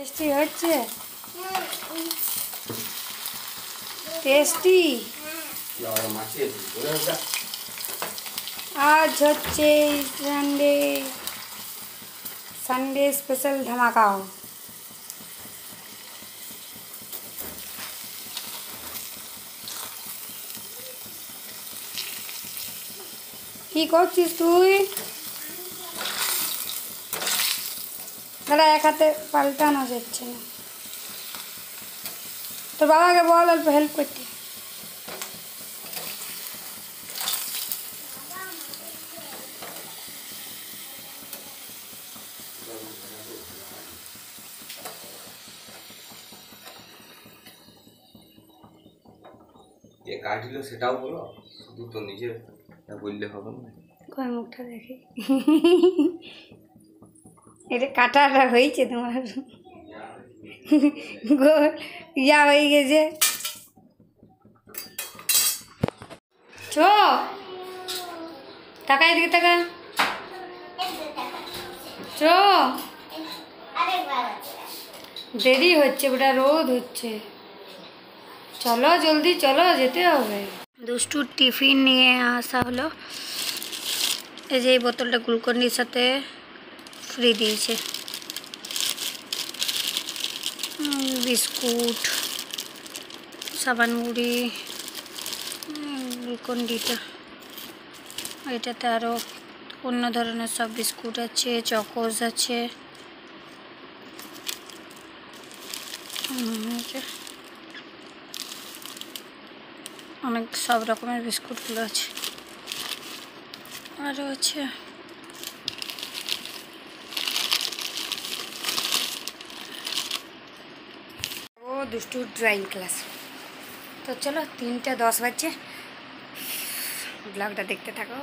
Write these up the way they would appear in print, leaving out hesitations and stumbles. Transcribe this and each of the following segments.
Tasty হচ্ছে, tasty. আজ হচ্ছে সানডে, সানডে স্পেশাল ধামাকাও। কি করছিস তুই? দাদা এক হাতে পাল্টানো যাচ্ছে না, তোর বাবাকে বল অল্প হেল্প করতে। কে কাটলো সেটাও বলো, শুধু তো নিজের বললে হবে না। কই মুখটা দেখি, এটা কাটাটা হয়েছে তোমার, গোল ইয়া হয়ে গেছে। চো টাকা এদিকে টাকা, চো দেরি হচ্ছে, ওটা রোদ হচ্ছে, চলো জলদি চলো, যেতে হবে। দুষ্টুর টিফিন নিয়ে আসা হলো, এই যে এই বোতলটা গ্লুকন্ডির সাথে ফ্রি দিয়েছে, বিস্কুট, সাবান গুঁড়ি, গ্লুকন্ডিটা, এটাতে আরও অন্য ধরনের সব বিস্কুট আছে, চকোস আছে, অনেক সব রকমের বিস্কুটগুলো আছে, আরও আছে ও দুষ্টু ড্রয়িং ক্লাস। তো চলো 3:10 বাজছে, ব্লগটা দেখতে থাকো।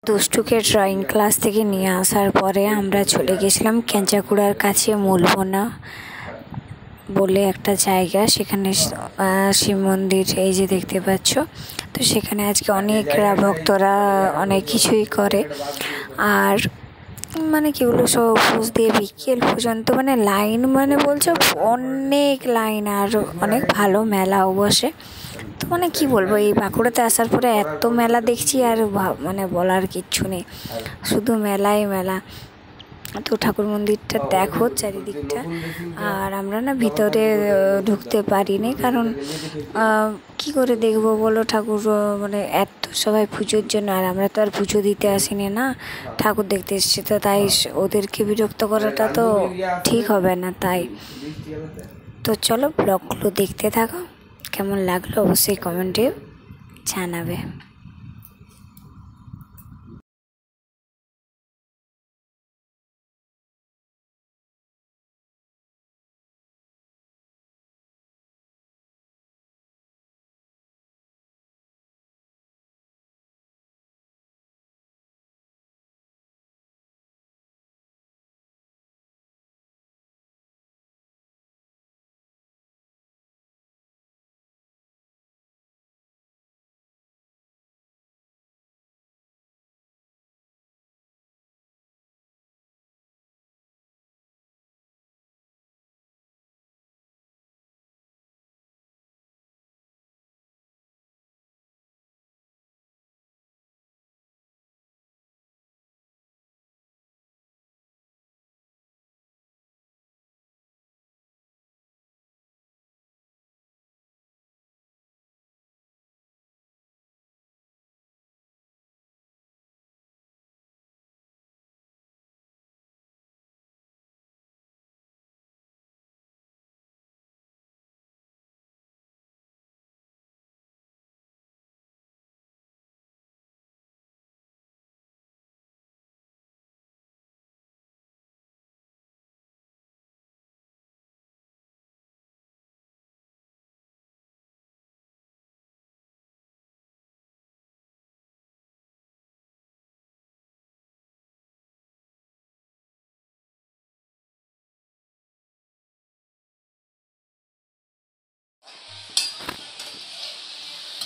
দুষ্টুকে ড্রয়িং ক্লাস থেকে নিয়ে আসার পরে আমরা চলে গেছিলাম কেঞ্চাকুড়ার কাছে মূলবনা বলে একটা জায়গা, সেখানে শিব মন্দির এই যে দেখতে পাচ্ছ। তো সেখানে আজকে অনেকরা ভক্তরা অনেক কিছুই করে, আর মানে কি বলবো, সব উপোস দিয়ে বিকেল পর্যন্ত মানে লাইন, মানে বলছো অনেক লাইন, আর অনেক ভালো মেলাও বসে। তো মানে কি বলবো, এই বাঁকুড়াতে আসার পরে এত মেলা দেখছি আর মানে বলার কিচ্ছু নেই, শুধু মেলাই মেলা। তো ঠাকুর মন্দিরটা দেখো চারিদিকটা, আর আমরা না ভিতরে ঢুকতে পারিনি, কারণ কি করে দেখবো বলো ঠাকুর, মানে এত সবাই পুজোর জন্য, আর আমরা তো আর পুজো দিতে আসিনি না, ঠাকুর দেখতে এসেছি, তো তাই ওদেরকে বিরক্ত করাটা তো ঠিক হবে না, তাই। তো চলো ব্লগগুলো দেখতে থাকো, কেমন লাগলো অবশ্যই কমেন্টে জানাবে।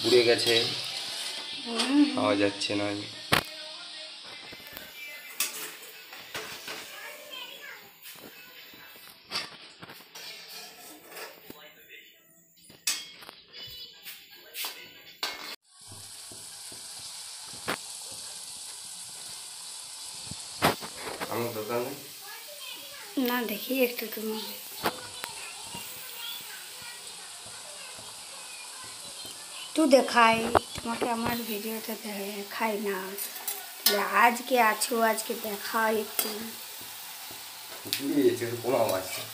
পুড়ে গেছে, খাওয়া যাচ্ছে না। আমার দরকার নেই। না দেখি একটু তুমি একটু দেখাই তোমাকে, আমার ভিডিওটা দেখাই না, তাহলে আজকে আছো, আজকে দেখাই একটু। দিয়েছে কোনো আওয়াজ নেই।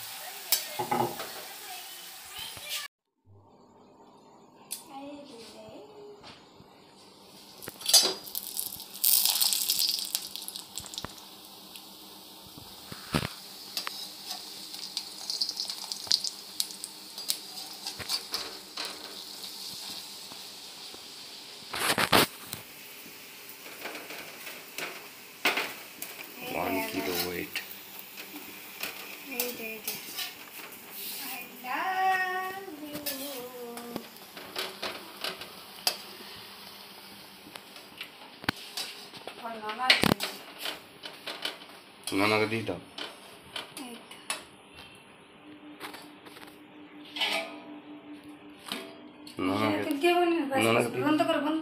One kilo weight. নানাকে দিয়ে দাও। নানাকে বন্ধ করো, বন্ধ।